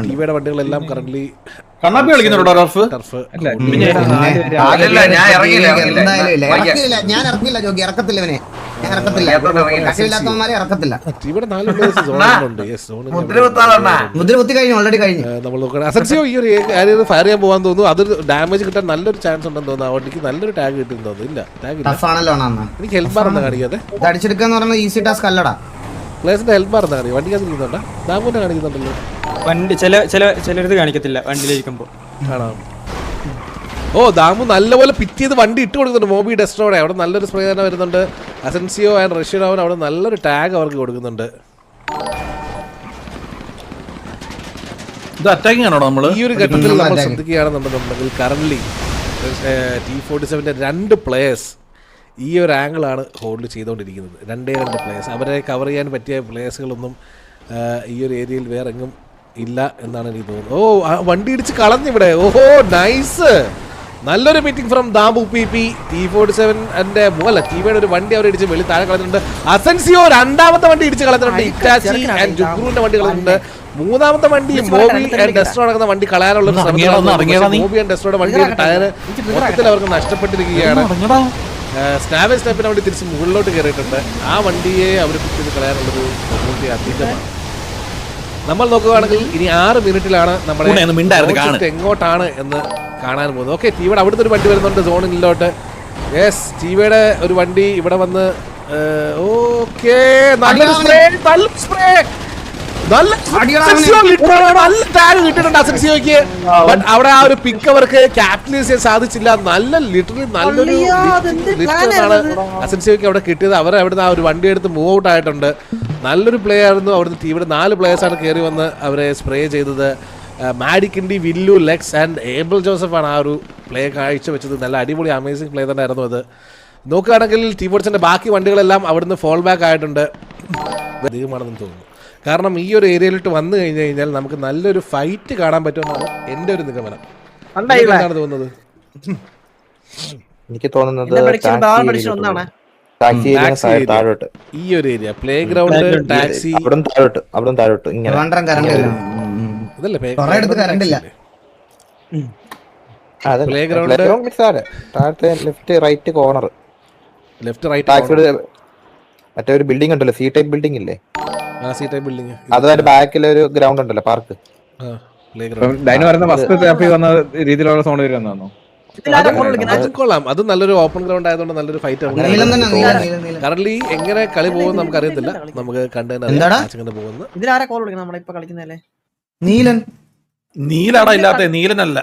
ടിവിയുടെ വണ്ടികളെല്ലാം കറന്റ് കണ്ണാപ്പി കളിക്കുന്നുണ്ടോ turf? Asensio ഈ ഒരു ഫയർ ചെയ്യാൻ പോകാൻ തോന്നുന്നു. അത് ഡാമേജ് കിട്ടാൻ നല്ലൊരു ചാൻസ് ഉണ്ടെന്ന് തോന്നുന്നു. ആ വണ്ടിക്ക് നല്ലൊരു ടാഗ് കിട്ടും തോന്നുന്നു. എനിക്ക് ഹെൽപ്പ് ബാർ എന്താ കാണിക്കാതെ? ഈസി ടാസ്ക് അല്ലടാ. പ്ലേസിന്റെ ഹെൽപ്പ് ബാർ എന്താ കാണിക്കുക? വണ്ടിക്ക് കാണിക്കുന്നുണ്ടോ? ദാമൂന്റെ കാണിക്കുന്നുണ്ടല്ലോ. വണ്ടി ചിലരത് കാണിക്കത്തില്ല വണ്ടിയിലിരിക്കുമ്പോ. ആണോ? ഓ ദാമു നല്ലപോലെ പിറ്റ് ചെയ്ത് വണ്ടി ഇട്ട് കൊടുക്കുന്നുണ്ട്. മോബി ഡെസ്ട്രോടെ അവിടെ നല്ലൊരു സ്പ്രേ തന്നെ വരുന്നുണ്ട്. അസൻസിയോ ആൻഡ് റഷ്യൻ അവിടെ നല്ലൊരു ടാഗ് അവർക്ക് കൊടുക്കുന്നുണ്ട്. ഈ ഒരു ഘട്ടത്തിൽ നമ്മൾ ശ്രദ്ധിക്കുകയാണെന്നുണ്ടെന്നുണ്ടെങ്കിൽ കറന്റ്ലി T47 2 പ്ലേയേഴ്സ് ഈ ഒരു ആംഗിളാണ് ഹോൾഡ് ചെയ്തുകൊണ്ടിരിക്കുന്നത്. രണ്ട് പ്ലേയേഴ്സ്. അവരെ കവർ ചെയ്യാൻ പറ്റിയ പ്ലേയേഴ്സുകളൊന്നും ഈ ഒരു ഏരിയയിൽ വേറെ എങ്ങും ഇല്ല എന്നാണ് എനിക്ക് തോന്നുന്നത്. ഓ വണ്ടി ഇടിച്ച് കളഞ്ഞിവിടെ. ഓഹോ നൈസ്, നല്ലൊരു meeting from Damu P. T47 പോലെ ടിവിയുടെ ഒരു വണ്ടി അവർ ഇടിച്ച് വെളി താഴെ കളഞ്ഞിട്ടുണ്ട്. അസൻസിയോ രണ്ടാമത്തെ വണ്ടി ഇടിച്ച് കളഞ്ഞിട്ടുണ്ട്. ഇറ്റാച്ചി ആൻഡ് ജുഗ്രുവിന്റെ വണ്ടി കളഞ്ഞിട്ടുണ്ട്. മൂന്നാമത്തെ വണ്ടി മോബി ആൻഡ് ഡെസ്ട്രോ നടക്കുന്ന വണ്ടി കളയാനുള്ള മോബി ആൻഡ് ഡെസ്ട്രോയുടെ വണ്ടിയുടെ ടയറ് മൊത്തത്തിൽ അവർക്ക് നഷ്ടപ്പെട്ടിരിക്കുകയാണ്. സ്നാപ്പിന് വേണ്ടി തിരിച്ച് മുകളിലോട്ട് കയറിയിട്ടുണ്ട്. ആ വണ്ടിയെ അവർ പിടിച്ച് കളയാനുള്ളൊരു പ്രവൃത്തി അധികമാണ്. നമ്മൾ നോക്കുകയാണെങ്കിൽ ഇനി 6 മിനിറ്റിലാണ് നമ്മുടെ എങ്ങോട്ടാണ് എന്ന് കാണാൻ പോകുന്നത്. ഓക്കെ, ടിവിയുടെ അവിടുത്തെ ഒരു വണ്ടി വരുന്നുണ്ട് സോണിലോട്ട്. യെസ്, ടിവിയുടെ ഒരു വണ്ടി ഇവിടെ വന്ന് ഓക്കെ നല്ലൊരു സ്പ്രേ നല്ല ടാഗ് കിട്ടിയിട്ടുണ്ട് അസൻസിയോയ്ക്ക്. ബട്ട് അവിടെ ആ ഒരു പിക്ക് അവർക്ക് ക്യാപ്റ്റലൈസ് ചെയ്യാൻ സാധിച്ചില്ല. നല്ലൊരു അസൻസിയോയ്ക്ക് അവിടെ കിട്ടിയത്. അവർ അവിടുന്ന് ആ ഒരു വണ്ടി എടുത്ത് മൂവ് ഔട്ട് ആയിട്ടുണ്ട്. നല്ലൊരു പ്ലേ ആയിരുന്നു. അവിടുന്ന് ഇവിടെ 4 പ്ലേയേഴ്സാണ് കയറി വന്ന് അവരെ സ്പ്രേ ചെയ്തത്. മാഡിക്കിൻഡി, വില്ലു, ലെക്സ് ആൻഡ് ഏബിൾ ജോസഫാണ് ആ ഒരു പ്ലേ കാഴ്ചവെച്ചത്. നല്ല അടിപൊളി അമേസിംഗ് പ്ലേ തന്നെ ആയിരുന്നു അത്. നോക്കുകയാണെങ്കിൽ T47 ബാക്കി വണ്ടികളെല്ലാം അവിടുന്ന് ഫോൾ ബാക്ക് ആയിട്ടുണ്ട്. അധികമാണെന്ന് തോന്നുന്നു. കാരണം ഈ ഒരു ഏരിയയിലോട്ട് വന്നു കഴിഞ്ഞു കഴിഞ്ഞാൽ നമുക്ക് നല്ലൊരു ഫൈറ്റ് കാണാൻ പറ്റുമെന്നാണ് എൻ്റെ ഒരു നിഗമനം. എന്താണ് തോന്നുന്നത്? എനിക്ക് തോന്നുന്നത് ഈ ഒരു ഏരിയ പ്ലേ ഗ്രൗണ്ട്, ടാക്സി, താഴോട്ട് ഇങ്ങനെ playground, left right corner, മറ്റേ ഒരു ബിൽഡിംഗ് ഉണ്ടല്ലോ, സി ടൈപ്പ് ബിൽഡിംഗ് ഇല്ലേ? അതിന്റെ ബാക്കിൽ ഒരു ഗ്രൗണ്ട് ഉണ്ടല്ലോ, പാർക്ക്. രീതിയിലുള്ള സോൺ വരുന്നതാണോ? കൊള്ളാം. അത് നല്ലൊരു ഓപ്പൺ ഗ്രൗണ്ട് ആയതുകൊണ്ട് നല്ലൊരു ഫൈറ്റ് കറന്റ്ലി എങ്ങനെ കളി പോകുമെന്ന് നമുക്ക് അറിയത്തില്ല. നമുക്ക് കണ്ടു പോകുന്നു. നീലാടാ ഇല്ലാത്ത, നീലനല്ല.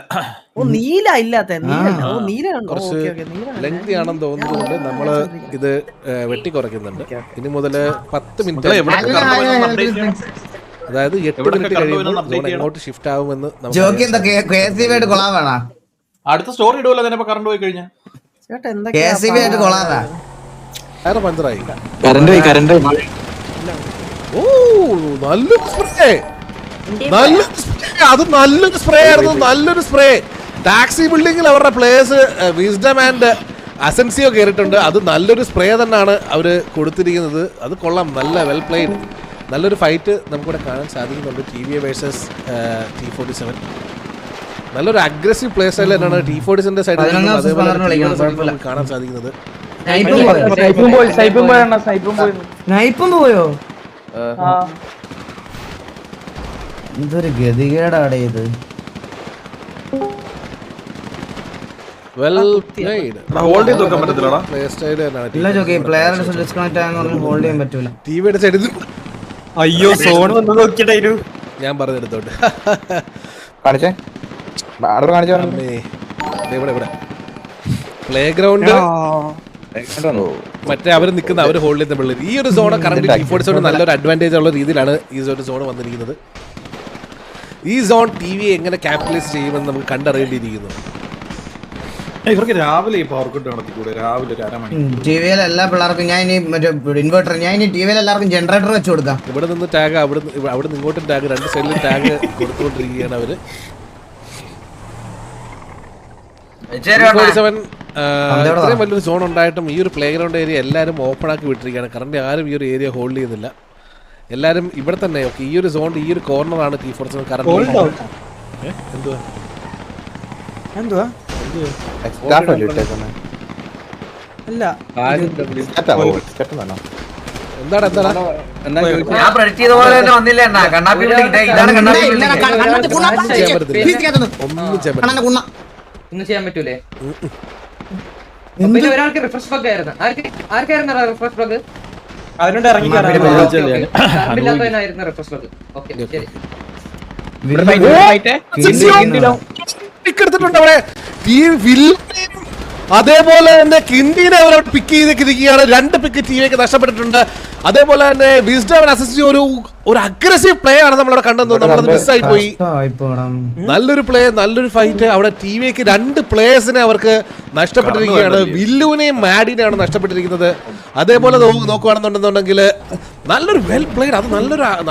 കുറച്ച് ലെങ്തി ആണെന്ന് തോന്നുന്നതുകൊണ്ട് നമ്മള് ഇത് വെട്ടിക്കുറയ്ക്കുന്നുണ്ട്. ഇനി മുതൽ 10 മിനിറ്റ്, അതായത് 8 മിനിറ്റ് കഴിയുമ്പോൾ എങ്ങോട്ട് ഷിഫ്റ്റ് ആവുമെന്ന് അടുത്ത സ്റ്റോറി ഇടുമല്ലോ. അതിനപ്പോ കറണ്ട് പോയി കഴിഞ്ഞാൽ പഞ്ചറായി. നല്ലൊരു സ്പ്രേ ആയിരുന്നു. നല്ലൊരു സ്പ്രേ. ടാക്സി ബിൽഡിംഗിൽ അവരുടെ പ്ലേയേഴ്സ് വിസ്ഡം ആൻഡ് അസൻസിയോ കയറിയിട്ടുണ്ട്. അത് നല്ലൊരു സ്പ്രേ തന്നെയാണ് അവർ കൊടുത്തിരിക്കുന്നത്. അത് കൊള്ളാം. നല്ല വെൽ പ്ലേഡ്. നല്ലൊരു ഫൈറ്റ് നമുക്കിവിടെ കാണാൻ സാധിക്കുന്നുണ്ട്. TVA versus T47. നല്ലൊരു അഗ്രസീവ് പ്ലേ സ്റ്റൈൽ തന്നെയാണ് T47 സൈഡിൽ കാണാൻ സാധിക്കുന്നത്. ഇതൊരു ഗതികേടാണ് ഇത്. Well played. ഹോൾഡ് ചെയ്ത് വെക്കാൻ പറ്റത്തില്ലടാ. പ്ലേ സ്റ്റൈൽ തന്നെയാണ്. ഇല്ല ജോക്കി, പ്ലെയർ ഡിസ്കണക്ട് ആയെന്ന് പറഞ്ഞ് ഹോൾഡ് ചെയ്യാൻ പറ്റൂല. ടിവിയുടെ സൈഡിൽ അയ്യോ സോൺ വന്ന് നോക്കിയിട്ടായിരുന്നു ഞാൻ പറഞ്ഞെടുത്തോണ്ട് കാണിച്ചേ. ഇവിടെ പ്ലേ ഗ്രൗണ്ട് മറ്റേ അവർ നിൽക്കുന്ന അവർ ഹോൾഡ് ചെയ്യുന്ന പിള്ളേർ. ഈ ഒരു സോൺ കറന്റ് T47 നല്ലൊരു അഡ്വാൻറ്റേജ് ഉള്ള രീതിയിലാണ് ഈ ഒരു സോൺ വന്നിരിക്കുന്നത്. ഈ സോൺ TV എങ്ങനെ ക്യാപിറ്റലൈസ് ചെയ്യുമെന്ന് നമുക്ക് കണ്ടറിയേണ്ടിയിരിക്കുന്നു. ഇവർക്ക് രാവിലെ ഈ പവർ കട്ട് നടത്തിക്കൂടെ? രാവിലെ ഒരു അരമണി ടിവിയിൽ എല്ലാ പിള്ളേർക്കും ഞാൻ ഇനി മറ്റേ ഇൻവെർട്ടർ, ഞാൻ ഇനി ടിവിയിൽ എല്ലാവർക്കും ജനറേറ്റർ വെച്ച് കൊടുക്കാം. ഇവിടെ നിന്ന് ടാഗ്, അവിടെ നിന്ന് ഇങ്ങോട്ടും ടാഗ്, 2 സൈഡിലും ടാഗ് കൊടുത്തുകൊണ്ടിരിക്കുകയാണ് അവര്. ഇത്രയും വലിയൊരു സോൺ ഉണ്ടായിട്ടും ഈ ഒരു പ്ലേ ഗ്രൗണ്ട് ഏരിയ എല്ലാവരും ഓപ്പൺ ആക്കി വിട്ടിരിക്കുകയാണ്. കറന്റ് ആരും ഈ ഒരു ഏരിയ ഹോൾഡ് ചെയ്യുന്നില്ല. എല്ലാരും ഇവിടെ തന്നെ. ഓക്കെ, ഈ ഒരു സോൺ, ഈ ഒരു കോർണറാണ് T47 കറന്റ്. എന്തുവാ എന്തുവാ എക്സ്ട്രാ ഇട്ടേക്കുന്നത് അല്ല എന്താണ് ഞാൻ പ്രഡിക്റ്റ് ചെയ്ത പോലെ തന്നെ വന്നില്ല എന്നാ കണ്ണാപ്പി building. ഇതാണ് കണ്ണാപ്പി building. ഒന്നും ചെയ്യാൻ പറ്റില്ല. ഒന്നും ചെയ്യാൻ പറ്റൂലേ? പിന്നെ ഒരാൾക്ക് റിഫ്രഷ് ബഗ് ആയിരുന്നു. ആർക്കായിരുന്നു റിഫ്രഷ് ബഗ്? അതിനോട് ഇറങ്ങി കറണ്ടില്ലാത്തതിനായിരുന്നു റിഫ്രഷ് ബഗ്. ഓക്കെ ശരി. എടുത്തിട്ടുണ്ട് അവിടെ. അതേപോലെ തന്നെ കിന്തിനെ അവർ പിക്ക് ചെയ്തിരിക്കുകയാണ്. 2 പിക്ക് ടീമിലേക്ക് നഷ്ടപ്പെട്ടിട്ടുണ്ട്. അതേപോലെ തന്നെ വിസ്ഡം അസിസ്റ്റ് ഒരു അഗ്രസീവ് പ്ലേ ആണ് നമ്മളവിടെ കണ്ടെന്ന്. നമ്മളത് മിസ്സായി പോയി. നല്ലൊരു പ്ലേ, നല്ലൊരു ഫൈറ്റ്. അവിടെ ടീമിലേക്ക് 2 പ്ലേയേഴ്സിനെ അവർക്ക് നഷ്ടപ്പെട്ടിരിക്കുകയാണ്. വില്ലുവിനെയും മാഡിനെയാണ് നഷ്ടപ്പെട്ടിരിക്കുന്നത്. അതേപോലെ നോക്കുകയാണെന്നുണ്ടെന്നുണ്ടെങ്കിൽ നല്ലൊരു വെൽ പ്ലേഡ്, അത്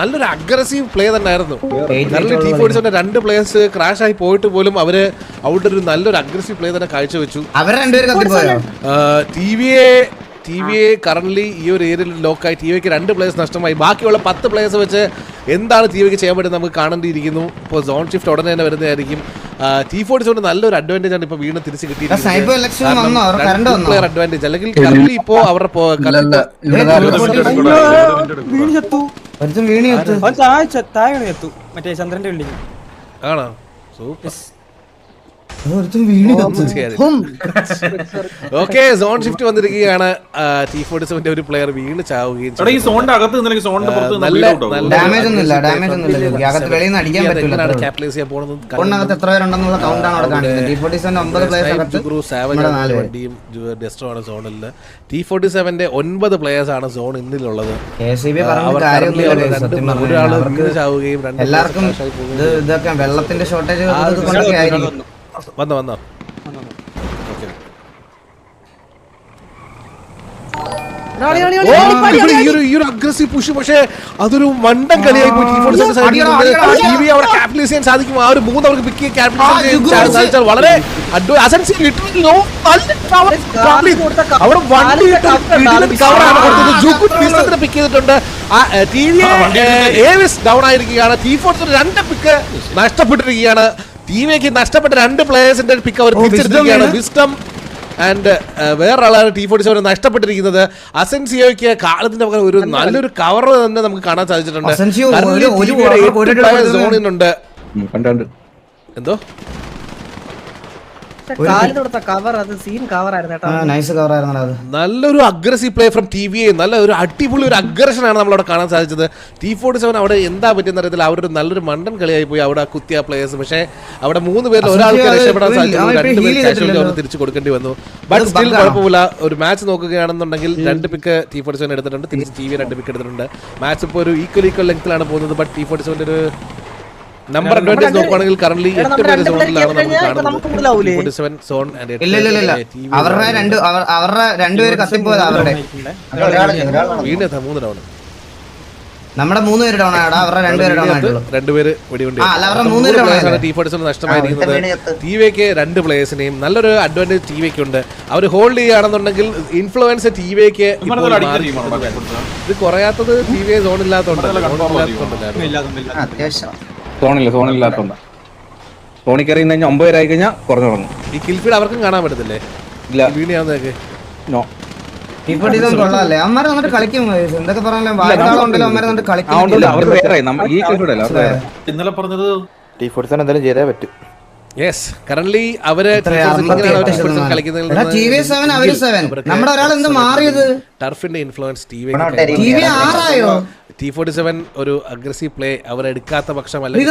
നല്ലൊരു അഗ്രസീവ് പ്ലേ തന്നെ ആയിരുന്നു. T47 2 പ്ലേയേഴ്സ് ക്രാഷ് ആയി പോയിട്ട് പോലും അവര് അവിടെ ഒരു നല്ലൊരു അഗ്രസീവ് പ്ലേ തന്നെ കാഴ്ചവെച്ചു. ടിവിയെ കറന്റ് ഈ ഒരു ഏരിയയിൽ ലോക്കായി. ടിവിക്ക് 2 പ്ലേയേഴ്സ് നഷ്ടമായി. ബാക്കിയുള്ള 10 പ്ലേയേഴ്സ് വെച്ച് എന്താണ് ടിവിക്ക് ചെയ്യാൻ പറ്റുന്നത് നമുക്ക് കാണേണ്ടിയിരിക്കുന്നു. ഇപ്പോൾ സോൺ ഷിഫ്റ്റ് ഉടനെ തന്നെ വരുന്നതായിരിക്കും. T47 നല്ലൊരു അഡ്വാൻറ്റേജ് ആണ് ഇപ്പൊ വീണ്ടും തിരിച്ച് കിട്ടിയിരിക്കുന്നത്. പ്ലെയർ അഡ്വാൻറ്റേജ് അല്ലെങ്കിൽ കറന്റ് ഇപ്പോ അവരുടെ മറ്റേ ചന്ദ്രന്റെ ബിൽഡിംഗ് ആണോ? സൂപ്പർ. ഓക്കെ, സോൺ ഷിഫ്റ്റ് വന്നിരിക്കുകയാണ്. T47 ഒരു പ്ലെയർ വീണ് ചാവുകയും T47 9 പ്ലേയേഴ്സ് ആണ് സോൺ ഇന്നിലുള്ളത്. ഒരാള് ചാവുകയും എല്ലാവർക്കും ഇതൊക്കെ വെള്ളത്തിന്റെ ഷോർട്ടേജ് വന്നോ ഈ ഒരു അഗ്രസീവ് പുഷ്. പക്ഷേ അതൊരു മണ്ടൻ കളിയായി പോയി. ടിവി അവിടെ ക്യാപിറ്റലൈസ് ചെയ്യാൻ സാധിക്കും. ആ ഒരു 3 അവർക്ക് പിക്ക് ക്യാപിറ്റലൈസ് വളരെ അവിടെ പിക്ക് ചെയ്തിട്ടുണ്ട്. ഏവിസ് ഡൗൺ ആയിരിക്കുകയാണ്. T47 2 പിക്ക് നഷ്ടപ്പെട്ടിരിക്കുകയാണ്. ടീമിലേക്ക് നഷ്ടപ്പെട്ട 2 പ്ലേയേഴ്സിന്റെ പിക്ക് അവർ തിരിച്ചെടുത്തിരിക്കുകയാണ്. Wisdom and വേറൊരാളാണ് T47 നഷ്ടപ്പെട്ടിരിക്കുന്നത്. അസെൻസിയോയ്ക്ക് കാലത്തിന്റെ പകരം ഒരു നല്ലൊരു കവർ തന്നെ നമുക്ക് കാണാൻ സാധിച്ചിട്ടുണ്ട്. സോണിനുണ്ട്. എന്തോ നല്ലൊരു അഗ്രസീവ് പ്ലേ ഫ്രം ടിവിയെ. നല്ല ഒരു അടിപൊളി ഒരു അഗ്രഷൻ ആണ് നമ്മളവിടെ കാണാൻ സാധിച്ചത്. T47 അവിടെ എന്താ പറ്റിയെന്ന് അറിയത്തില്ല. അവരൊരു നല്ലൊരു മണ്ടൻ കളിയായി പോയി അവിടെ കുത്തിയ പ്ലേയേഴ്സ്. പക്ഷേ അവിടെ 3 പേരിൽ ഒരാൾക്ക് രക്ഷപ്പെടാൻ സാധിച്ചു. 2 പേര് അവർ തിരിച്ചു കൊടുക്കേണ്ടി വന്നു. ബട്ട് സ്റ്റിൽ കുഴപ്പമില്ല. ഒരു മാച്ച് നോക്കുകയാണെന്നുണ്ടെങ്കിൽ 2 പിക്ക് T47 എടുത്തിട്ടുണ്ട്. തിരിച്ച് TV 2 പിക്ക് എടുത്തിട്ടുണ്ട്. മാച്ച് ഇപ്പോൾ ഒരു ഈക്വൽ ലെങ്ത്തിലാണ് പോകുന്നത്. ബട്ട് T47 ഒരു നമ്പർ അഡ്വാൻറ്റേജ് നോക്കുകയാണെങ്കിൽ കറന്റ് 8 പേര് സോണിലാണ് നമുക്ക് കാണുന്നത്. അവരുടെ 2 പേര് കത്തിപ്പോയത്. വീണ്ടും 3 ഡൗൺ. നമ്മുടെ 3 പേര് ഡൗൺ ആണ്. അവരുടെ 2 പേര് ഡൗൺ ആയിട്ടുള്ളൂ. 2 പേര് വെടികൊണ്ട് T47 നഷ്ടമായിരിക്കുന്നത്. ടിവിക്ക് 2 പ്ലേയേഴ്സിനെയും നല്ലൊരു അഡ്വാൻറ്റേജ് ടിവിക്ക് ഉണ്ട്. അവർ ഹോൾഡ് ചെയ്യുകയാണെന്നുണ്ടെങ്കിൽ ഇൻഫ്ലുവൻസ് ടിവിക്ക് ഇത് കുറയാത്തത് ടിവി സോണില്ലാത്തതുകൊണ്ട്. സോണില്ലാത്തോണ്ടാ. സോണിൽ കയറി 9 പേരായി കഴിഞ്ഞാൽ കുറഞ്ഞു തുടങ്ങും. ഈ കിൽഫീഡ് അവർക്കും കാണാൻ പറ്റത്തില്ലേ? ഇല്ല, വീണിയാവുന്നതൊക്കെ കൊള്ളാല്ലേ. അമ്മമാരെ വന്നിട്ട് കളിക്കും. എന്തൊക്കെ പറഞ്ഞാലും വായനാളുണ്ടല്ലോ അമ്മമാരെ വന്നിട്ട് കളിക്കും. ഇന്നലെ പറഞ്ഞത് T47 എന്തായാലും ചെയ്തേ പറ്റും. യെസ്, കറന്റ്ലി അവര് നമ്മുടെ ഒരാൾ എന്ത് മാറിയത്? ടർഫിന്റെ ഇൻഫ്ലുവൻസ് T47 ഒരു അഗ്രസീവ് പ്ലേ അവർ എടുക്കാത്ത പക്ഷം അല്ലെങ്കിൽ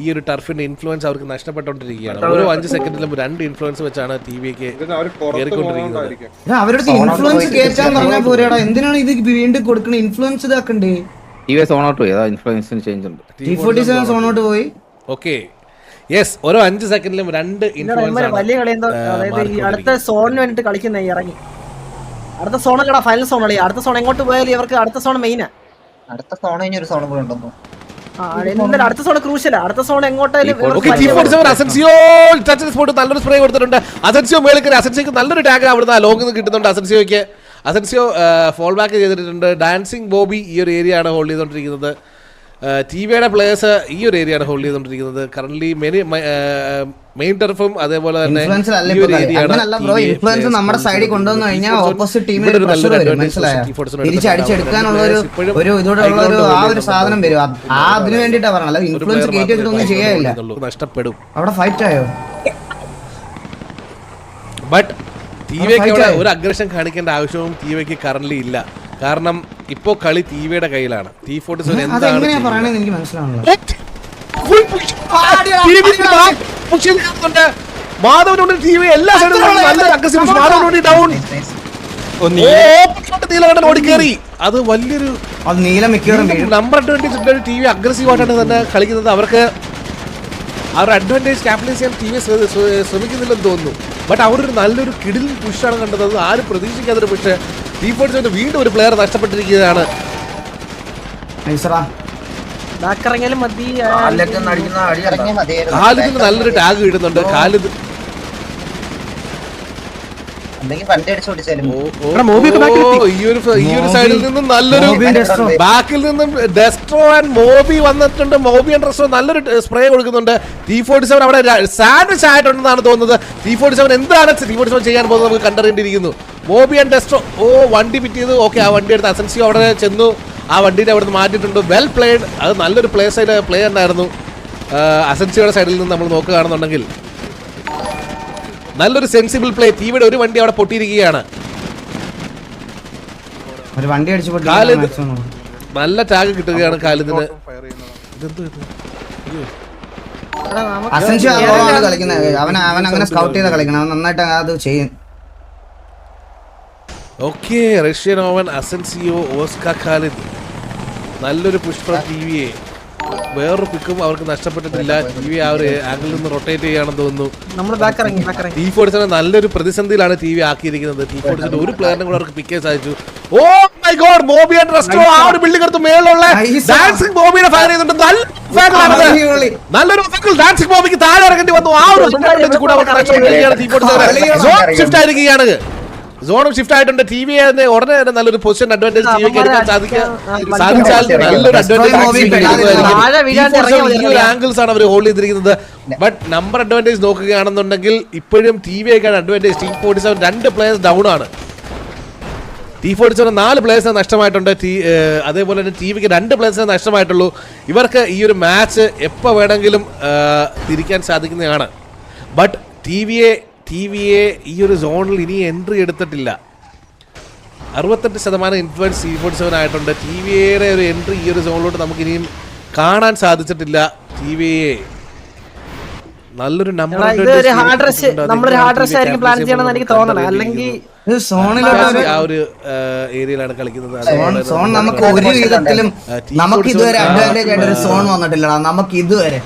ഈ ഒരു ടർഫിന്റെ ഇൻഫ്ലുവൻസ് അവർക്ക് നഷ്ടപ്പെട്ടുകൊണ്ടിരിക്കുകയാണ്. ഓരോ 5 സെക്കൻഡിലും 2 ഇൻഫ്ലുവൻസ് വെച്ചാണ് ടിവിക്ക് കയറിക്കൊണ്ടിരിക്കുന്നത്. അവരുടെ ഇൻഫ്ലുവൻസ് കേറ്റാൻ പറഞ്ഞാൽ പോരാടാ. എന്തിനാണ് ഇത് വീണ്ടും കൊടുക്കണ? ഇൻഫ്ലുവൻസ് ഇതാക്കണ്ടേ? T47 സോൺ ഔട്ട് പോയി. ഓക്കെ, യെസ്, ഓരോ 5 സെക്കൻഡിലും 2 ഇൻഫ്ലുവൻസ്. വലിയ കളി എന്തോ, അതായത് ഈ അടുത്ത സോണിന് വേണ്ടിട്ട് കളിക്കുന്ന ഇറങ്ങി. അടുത്ത സോണല്ലടാ, ഫൈനൽ സോൺ കളി. അടുത്ത സോൺ എങ്ങോട്ട് പോയാലും ഇവർക്ക് അടുത്ത സോൺ മെയിനാ. അടുത്ത സോൺ ഒരു സോൺ കൂടെ ഉണ്ടെന്നോ? അടുത്ത സോൺ ക്രൂഷ്യലാ. അടുത്ത സോൺ എങ്ങോട്ടായാലും നല്ലൊരു സ്പ്രേ കൊടുത്തിട്ടുണ്ട്. അസൻസിയോ മേളിൽ അസൻസിയോക്ക് നല്ലൊരു ടാഗ് അവിടുന്ന് ലോങ്ങിൽ നിന്ന് കിട്ടുന്നുണ്ട്. അസൻസിയോക്ക് അസൻസിയോ ഫോൾ ബാക്ക് ചെയ്തിട്ടുണ്ട്. ഡാൻസിങ് ബോബി ഈ ഒരു ഏരിയ ആണ് ഹോൾഡ് ചെയ്തുകൊണ്ടിരിക്കുന്നത്. ടിവിയുടെ പ്ലേയേഴ്സ് ഈ ഒരു ഏരിയ ആണ് ഹോൾഡ് ചെയ്തുകൊണ്ടിരിക്കുന്നത്. കറന്റ് മെയിൻ ടർഫും അതേപോലെ തന്നെ ഇൻഫ്ലുവൻസ് നമ്മുടെ സൈഡിൽ കൊണ്ടുവന്നു കഴിഞ്ഞാൽ ഓപ്പോസിറ്റ് ടീമിൽ തിരിച്ചടിച്ചെടുക്കാനുള്ള ഒരു ഇതോടെയുള്ള ആ ഒരു സാധനം വരും. അതിന് വേണ്ടിട്ടാ പറഞ്ഞത്, അല്ലാതെ ഇൻഫ്ലുവൻസ് കയറ്റി വെച്ചിട്ടൊന്നും ചെയ്യാനില്ല. നഷ്ടപ്പെടും. അവിടെ ഫൈറ്റ് ആയോ? ബട്ട് ടിവിക്ക് അവിടെ ഒരു അഗ്രഷൻ കാണിക്കേണ്ട ആവശ്യവും ടിവിക്ക് കറന്റ് ഇല്ല. കാരണം ഇപ്പോ കളി ടിവിയുടെ കയ്യിലാണ്. T47 എന്താണ് എനിക്ക് മനസ്സിലാവുന്നില്ല. മാധവനുണ്ട് ടിവി എല്ലാ സൈഡിലും നല്ല അഗ്രസീവ്. മാധവനുണ്ട് ഡൗൺ ഓടിക്കേറി. അത് വലിയൊരു നമ്പർ 20 ടിവി അഗ്രസീവ് ആയിട്ടാണ് തന്നെ കളിക്കുന്നത്. അവർക്ക് ആ ഒരു അഡ്വാൻറ്റേജ് ക്യാപിറ്റലൈസ് ചെയ്യാൻ ടിവി ശ്രമിക്കുന്നില്ലെന്ന് തോന്നുന്നു. ബട്ട് അവരൊരു നല്ലൊരു കിടിൽ പുഷാണ് കണ്ടത്. അത് ആരും പ്രതീക്ഷിക്കാത്തൊരു പുഷ്. T47 വീണ്ടും ഒരു പ്ലെയർ നഷ്ടപ്പെട്ടിരിക്കുകയാണ്. ബാക്കിറങ്ങിയാലും മതി. ഖാലിദിന് നല്ലൊരു ടാഗ് കിട്ടുന്നുണ്ട്. ഖാലിദ് ഈ ഒരു സൈഡിൽ നിന്നും നല്ലൊരു ബാക്കിൽ നിന്നും ഡെസ്ട്രോ ആൻഡ് മോബി വന്നിട്ടുണ്ട്. മോബി ആൻഡ് ഡെസ്ട്രോ നല്ലൊരു സ്പ്രേ കൊടുക്കുന്നുണ്ട്. T47 അവിടെ സാൻഡ്വിച്ച് ആയിട്ടുണ്ടെന്നാണ് തോന്നുന്നത്. T47 എന്താണ് T47 ചെയ്യാൻ പോകുന്നത് നമുക്ക് കണ്ടറിയേണ്ടിയിരിക്കുന്നു. മോബി ആൻഡ് ഡെസ്ട്രോ വണ്ടി പിറ്റിയത്. ഓക്കെ, ആ വണ്ടി എടുത്ത് അസൻസിയോ അവിടെ ചെന്നു. ആ വണ്ടീനെ അവിടെ നിന്ന് മാറ്റിയിട്ടുണ്ട്. Well played. അത് നല്ലൊരു പ്ലേ ഉണ്ടായിരുന്നു അസൻസിയോയുടെ സൈഡിൽ നിന്ന് നമ്മൾ നോക്കുകയാണെന്നുണ്ടെങ്കിൽ. നല്ലൊരു സെൻസിബിൾ പ്ലേ. ടിവിയുടെ ഒരു വണ്ടി അവിടെ പൊട്ടിയിരിക്കുകയാണ്. നല്ല ടാഗ് കിട്ടുകയാണ് ഖാലിദിന്. Okay, Russian Owen, Asensio, Oscar Khalid. നല്ലൊരു പുഷ് ഫ്രം ടിവിയെ. വേറൊരു പിക്കും അവർക്ക് നഷ്ടപ്പെട്ടിട്ടില്ല. ടിവി ആ ഒരു ആംഗിളിൽ നിന്ന് റൊട്ടേറ്റ് ചെയ്യാണെന്ന് തോന്നുന്നു. T47 നല്ലൊരു പ്രതിസന്ധിയിലാണ് ടിവി ആക്കിയിരിക്കുന്നത്. T47 ഒരു പ്ലെയറിനെ കൂടെ അവർക്ക് പിക്ക് ചെയ്യാൻ സാധിച്ചു. ഓ മൈ ഗോഡ്, മോബി ആൻഡ് റെസ്റ്റോ ആ ഒരു ബിൽഡിംഗ് എടുത്ത് മേലുള്ള ഡാൻസിംഗ് ബോബിനെ ഫയർ ചെയ്തിട്ടുണ്ട്. നല്ലൊരു ഡാൻസിംഗ് ബോബിക്ക് താഴെ ഇറങ്ങേണ്ടി വന്നു. ആ ഒരു കൂടെ അവർക്ക് നഷ്ടപ്പെട്ടിരിക്കുകയാണ്. T47 ഷിഫ്റ്റ് ആയിരിക്കുകയാണ്. സോണും ഷിഫ്റ്റ് ആയിട്ടുണ്ട്. ടിവി ഉടനെ തന്നെ നല്ലൊരു പൊസിഷൻ അഡ്വാൻറ്റേജ് ടിവിക്ക് എടുക്കാൻ സാധിച്ചാൽ നല്ലൊരു അഡ്വാൻറ്റേജ് ആംഗിൾസ് ആണ് അവർ ഹോൾഡ് ചെയ്തിരിക്കുന്നത്. ബട്ട് നമ്പർ അഡ്വാൻറ്റേജ് നോക്കുകയാണെന്നുണ്ടെങ്കിൽ ഇപ്പോഴും ടിവിയേക്കാണ് അഡ്വാൻറ്റേജ്. T47 2 പ്ലേയേഴ്സ് ഡൗൺ ആണ്. T47 4 പ്ലേയേഴ്സിനെ നഷ്ടമായിട്ടുണ്ട്. അതേപോലെ തന്നെ ടിവിക്ക് 2 പ്ലേയേഴ്സിനെ നഷ്ടമായിട്ടുള്ളൂ. ഇവർക്ക് ഈ ഒരു മാച്ച് എപ്പോൾ വേണമെങ്കിലും തിരിക്കാൻ സാധിക്കുന്നതാണ്. ബട്ട് ടിവിയെ ഈ ഒരു സോണിൽ ഇനി എൻട്രി എടുത്തിട്ടില്ല. 68% ഇൻഫ്ലുവൻസ് T47 ആയിട്ടുണ്ട്. ടിവിയുടെ ഒരു എൻട്രി ഈ ഒരു സോണിലോട്ട് നമുക്ക് ഇനിയും കാണാൻ സാധിച്ചിട്ടില്ല. ടിവിയെ നല്ലൊരു നമ്പർ ആ ഒരു ഏരിയയിലാണ് കളിക്കുന്നത്. നമുക്ക് ഇതുവരെ അഡ്വാൻറ്റേജ് ആയിട്ട് ഒരു സോൺ വന്നിട്ടില്ല. നമുക്ക് ഇതുവരെ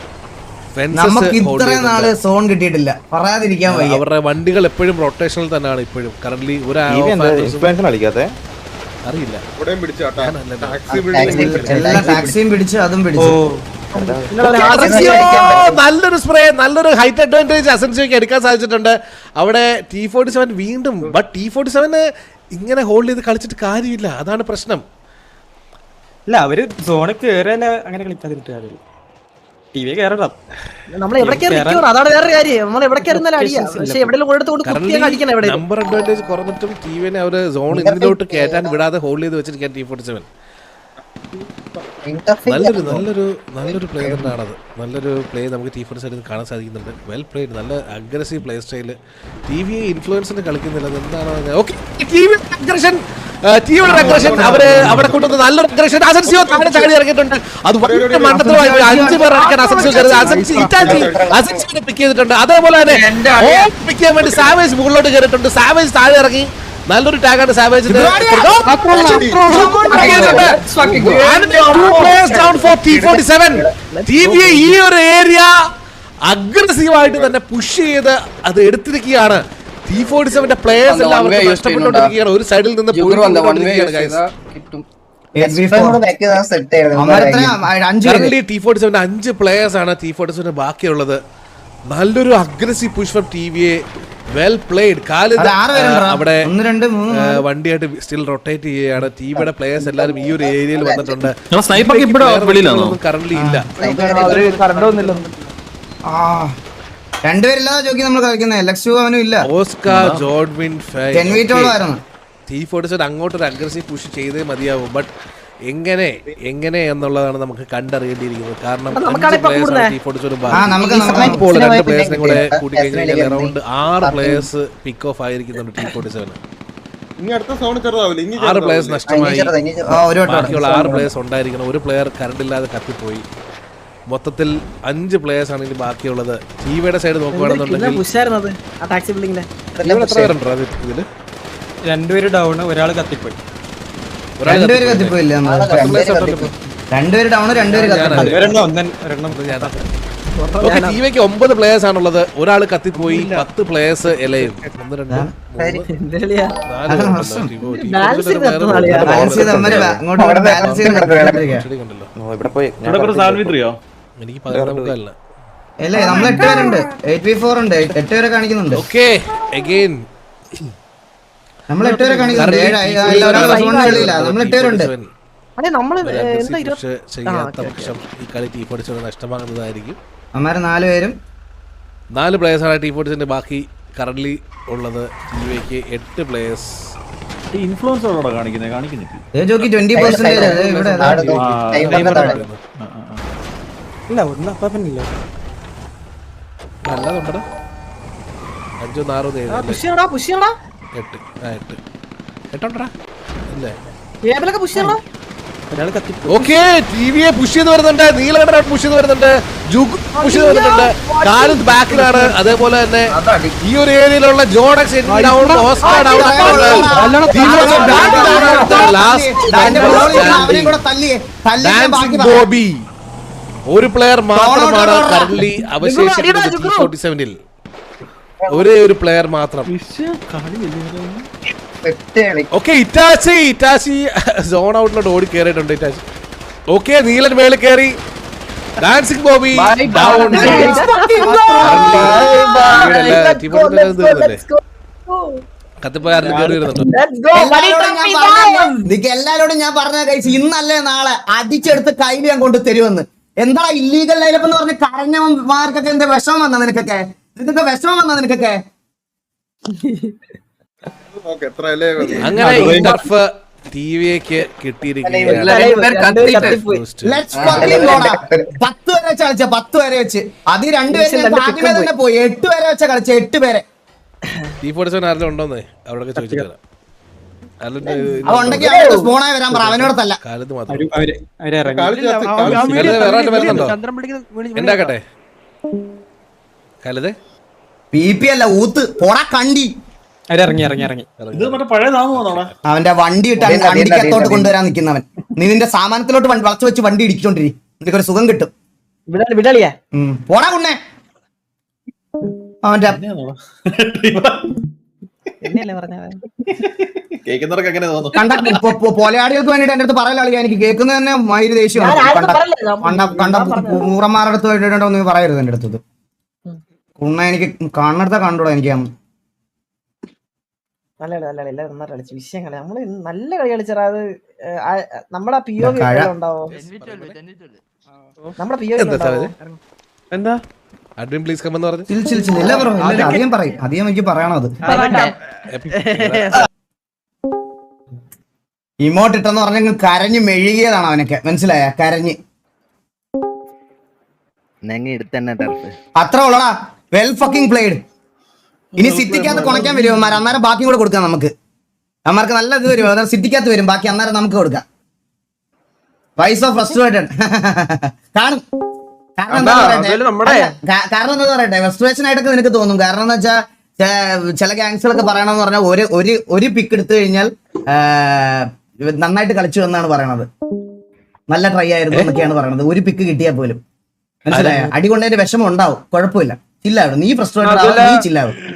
നമുക്ക് ഇത്രയും നാള് സോൺ കിട്ടിയിട്ടില്ല. പറയാതിരിക്കാൻ വയ്യ. അവരുടെ വണ്ടികൾ എപ്പോഴും റൊട്ടേഷനിൽ തന്നെയാണ്. ഇപ്പോഴും കറന്റ് ഒരു അറിയില്ല. എല്ലാ ടാക്സിയും പിടിച്ച് അതും പിടിച്ചു. നല്ലൊരു സ്പ്രേ, നല്ലൊരു ഹൈറ്റ് അഡ്വാൻറ്റേജ് അസൻസിയോക്ക് എടുക്കാൻ സാധിച്ചിട്ടുണ്ട്. അവിടെ T47 വീണ്ടും. ബട്ട് T47 ഇങ്ങനെ ഹോൾഡ് ചെയ്ത് കളിച്ചിട്ട് കാര്യമില്ല. അതാണ് പ്രശ്നം. അല്ല, അവര് സോണിൽ കയറിയല്ല അങ്ങനെ കളിക്കാതിരിട്ട് കാര്യമില്ല. ടിവി കയറണം. നമ്മൾ എവിടെ അതാണ് വേറെ കാര്യം. നമ്മൾ എവിടെ കയറുന്നാലും അടിയാ. പക്ഷെ എവിടെയെങ്കിലും നമ്പർ അഡ്വാൻറ്റേജ് കുറഞ്ഞിട്ടും ടിവിനെ അവർ സോൺ ഇതിലോട്ട് കയറ്റാൻ വിടാതെ ഹോൾഡ് ചെയ്ത് വെച്ചിരിക്കാൻ T47. നല്ലൊരു പ്ലേ തന്നെയാണത്. നല്ലൊരു പ്ലേ നമുക്ക് T47 കാണാൻ സാധിക്കുന്നുണ്ട്. വെൽ പ്ലേഡ്, നല്ല അഗ്രസീവ് പ്ലേ സ്റ്റൈല്. ടിവിയെ ഇൻഫ്ലുവൻസിന് കളിക്കുന്നില്ല. എന്താണ് ഓക്കെ അവര് അവിടെ കൊണ്ടുവന്ന് നല്ലൊരു അഗ്രഷൻ. അസൻസിയോ താഴെ ചാടി ഇറങ്ങിയിട്ടുണ്ട്. അത് വളരെ മണ്ടത്തരമായി 5 പേർ അടിക്കാൻ അസൻസിയോ പിക്ക് ചെയ്തിട്ടുണ്ട്. അതേപോലെ തന്നെ പിക്ക് ചെയ്യാൻ വേണ്ടി സാവേജ് മുകളിലോട്ട് കയറിയിട്ടുണ്ട്. സാവേജ് താഴെ ഇറങ്ങി. നല്ലൊരു ടാഗാണ് സാവേജ്. ഈ ഒരു ഏരിയ അഗ്രസീവ് ആയിട്ട് തന്നെ പുഷ് ചെയ്ത് അത് എടുത്തിരിക്കുകയാണ്. T47 പ്ലേയേഴ്സ് എല്ലാം നഷ്ടപ്പെട്ടുകൊണ്ടിരിക്കുകയാണ്. ഒരു സൈഡിൽ നിന്ന് T47 5 പ്ലേയേഴ്സ് ആണ് T47 ബാക്കിയുള്ളത്. നല്ലൊരു അഗ്രസീവ് പുഷ് ഫ്രം ടിവിയെ. Well played. അത് 6 പേരുണ്ടോ? അവിടെ 1 2 3 വണ്ടിയായിട്ട് സ്റ്റിൽ റൊട്ടേറ്റ് ചെയ്യുകയാണ്. ടീമിയുടെ പ്ലേയേഴ്സ് എല്ലാവരും ഈ ഒരു ഏരിയയിൽ വന്നിട്ടുണ്ട്. സ്നൈപ്പൊക്കെ ഇവിടെ വെളിയിലാണോ? കറന്റ് ഇല്ല. രണ്ടുപേരില്ലാതെ ചോക്കി നമ്മൾ കളിക്കുന്നത്. ലക്ഷ്യു അവനും ഇല്ല. ഓസ്കാർ ജോഡ്വിൻ ടെൻവീറ്റോളായിരുന്നു. T47 അങ്ങോട്ടൊരു അഗ്രസീവ് പുഷ് ചെയ്തേ മതിയാവും. ബട്ട് എങ്ങനെ എന്നുള്ളതാണ് നമുക്ക് കണ്ടറിയേണ്ടിയിരിക്കുന്നത്. കാരണം 5 പ്ലേയേഴ്സാണ് T47 ഇപ്പോൾ 2 പ്ലേയേഴ്സിനെ കൂടെ കൂട്ടി കഴിഞ്ഞാൽ അറൗണ്ട് 6 പ്ലേയേഴ്സ് പിക്ക് ഓഫ് ആയിരിക്കുന്നുണ്ട് T47. 6 പ്ലേയേഴ്സ് നഷ്ടമായി. ബാക്കിയുള്ള 6 പ്ലേയേഴ്സ് ഉണ്ടായിരിക്കണം. ഒരു പ്ലെയർ കറണ്ട് ഇല്ലാതെ കത്തിപ്പോയി. മൊത്തത്തിൽ 5 പ്ലേയേഴ്സാണ് ഇനി ബാക്കിയുള്ളത്. ടിവിയുടെ സൈഡ് നോക്കുകയാണെന്നുണ്ടെങ്കിൽ എത്ര പേരുണ്ടോ ഇതില്? 2 പേര് ഡൗൺ, ഒരാൾ കത്തിപ്പോയി. 2 പേര് കത്തിപ്പോയില്ല. 2 പേര് ഡൗൺ, 2 പേര് കത്തിപ്പോയി. ടിവിക്ക് 9 പ്ലേയേഴ്സ് ആണുള്ളത്. ഒരാൾ കത്തിപ്പോയി. 10 പ്ലേയേഴ്സ് എലയും. 1 2 എനിക്ക് 14 അല്ലേ നമ്മൾ 8 പേരുണ്ട്. 8v4 ഉണ്ട്. 8 പേരെ കാണിക്കുന്നുണ്ട്. ഓക്കെ അഗൈൻ നമ്മൾ 8 പേരെ കാണിക്കുന്നുണ്ട്. 7 നമ്മൾ 8 പേരുണ്ട്. ചെയ്യാത്ത പക്ഷം ഈ കളി T47 നഷ്ടമാകുന്നതായിരിക്കും. അമ്മാര് 4 പേരും 4 പ്ലേയേഴ്സാണ് T47 ബാക്കി കറന്റ് ഉള്ളത്. ടിവിക്ക് 8 പ്ലേയേഴ്സ്. ഇൻഫ്ലുവൻസറോടെ കാണിക്കുന്നില്ല. 20% ഇവിടെ ഇല്ല, ഒന്നും അപ്പനില്ല. നല്ല നമ്മുടെ 5 6 7 8 അല്ലേ? ഒരാൾ കത്തിപ്പോയി. ഓക്കെ ടിവിയെ പുഷ് ചെയ്ത് വരുന്നുണ്ട്. നീലകണ്ഠൻ പുഷ് ചെയ്ത് വരുന്നുണ്ട്. ജുഗ് പുഷ് ചെയ്ത് വരുന്നുണ്ട്. കാലിദ് ബാക്കിലാണ്. അതേപോലെ തന്നെ ഈ ഒരു ഏരിയയിലുള്ള ജോഡക്സ് ബോബി ഒരു പ്ലെയർ മാത്രമാണ് കറന്റ് അവശേഷിക്കുന്നത് T47. ഒരേ ഒരു പ്ലെയർ മാത്രം. ഓക്കെ ഇറ്റാച്ചി സോൺ ഔട്ടിലോട്ട് ഓടി കയറിയിട്ടുണ്ട്. ഇറ്റാച്ചി ഓക്കെ നീലൻ മേളിൽ കയറി. Dancing Bobby down. കത്തിപ്പോയാലും കയറി വരുന്നുണ്ട്. എല്ലാരോടും ഞാൻ പറഞ്ഞ കഴിച്ച് ഇന്നല്ലേ നാളെ അടിച്ചെടുത്ത് കയ്യിൽ ഞാൻ കൊണ്ട് തരുമെന്ന്. എന്താ ഇല്ലീഗൽ ലൈലപ്പ് എന്ന് പറഞ്ഞ് കരഞ്ഞമാർക്കൊക്കെ എന്താ വിഷമം വന്ന നിനക്കൊക്കെ? നിനക്കൊക്കെ വിഷമം വന്ന നിനക്കൊക്കെ? അങ്ങനെ ഈ ടർഫ് ടിവിക്ക് കിട്ടിയിരിക്കുകയാണ്. 10 വരെ വെച്ച് കളിച്ച 10 വരെ വെച്ച് അത് 2 പേര് ആദ്യമേ തന്നെ പോയി. 8 പേരെ വെച്ച കളിച്ച 8 പേരെ. T47 ആരെങ്കിലും ഉണ്ടോന്നേ അവിടെ ചോദിച്ചിട്ട് അതുണ്ടെങ്കിൽ സ്പോണായി വരാൻ പറ. അവനോടത്തല്ല കാലത്ത് മാത്രം വരുന്നുണ്ടോ? ഉണ്ടാക്കട്ടെ. കാലത്ത് PP അല്ല ഊത്ത് പോടാ കണ്ടി. ഇറങ്ങി. അവന്റെ വണ്ടി ഇട്ടാണ് വണ്ടിക്കത്തോട്ട് കൊണ്ടുവരാൻ നിൽക്കുന്നവൻ. നീ നിന്റെ സാമാനത്തിലോട്ട് വളച്ചു വെച്ച് വണ്ടി ഇടിച്ചോണ്ടിരി. നിനക്കൊരു സുഖം കിട്ടും. പോടാ കുണ്ണേ. അവന്റെ പോലെയാടികൾക്ക് വേണ്ടിട്ട് എന്റെ അടുത്ത് പറയല കളിയാ. എനിക്ക് കേൾക്കുന്നത് തന്നെ മയില് ദേഷ്യമാണ്. കണ്ട മൂറന്മാരുടെ അടുത്ത് വേണ്ടിട്ടോ നീ പറയരുത് എന്റെ അടുത്തത്. കുണ്ണ എനിക്ക് കണ്ണെടുത്ത കണ്ടൂടാ. എനിക്ക് വിഷയങ്ങളെ നമ്മള് നല്ല കളി കളിച്ചാ. അത് നമ്മുടെ POV ഉണ്ടാവോ? നമ്മുടെ POV എന്താ അഡ്മിൻ പ്ലീസ് കം എന്ന് പറഞ്ഞു. ഇല്ല ബ്രോ, അധികം പറയും. അധികം എനിക്ക് പറയണത് ഇമോട്ട് ഇട്ടെന്ന് പറഞ്ഞെങ്കിൽ കരഞ്ഞ് മെഴുകിയതാണ് അവനൊക്കെ. മനസ്സിലായ? കരഞ്ഞ് അത്ര ഉള്ളടാ. Well fucking played. ഇനി സിറ്റിക്കകത്ത് കുണയ്ക്കാൻ വരും അമ്മാർ. അന്നേരം ബാക്കി കൂടെ കൊടുക്കാം നമുക്ക്. അമ്മാർക്ക് നല്ല ഇത് വരും. അന്നേരം സിറ്റിക്കകത്ത് വരും. ബാക്കി അന്നേരം നമുക്ക് കൊടുക്കാം. വൈസ് ഓഫ് ഫ്രസ്ട്രേറ്റഡ് കാണും. കാരണം എന്താ പറയട്ടെ, ഫ്രസ്ട്രേഷൻ ആയിട്ടൊക്കെ നിനക്ക് തോന്നും. കാരണം എന്ന് വെച്ചാൽ ചില ഗാങ്സുകളൊക്കെ പറയണമെന്ന് പറഞ്ഞാൽ ഒരു പിക്ക് എടുത്തു കഴിഞ്ഞാൽ നന്നായിട്ട് കളിച്ചു എന്നാണ് പറയണത്. നല്ല ട്രൈ ആയിരുന്നു എന്നൊക്കെയാണ് പറയണത്. ഒരു പിക്ക് കിട്ടിയാൽ പോലും. മനസ്സിലായ? അടി കൊണ്ടതിന്റെ വിഷമം ഉണ്ടാവും. കുഴപ്പമില്ല. ചില്ലാവും. നീ ഫ്രസ്ട്രേറ്റഡ് ആവും. നീ ചില്ലാവും.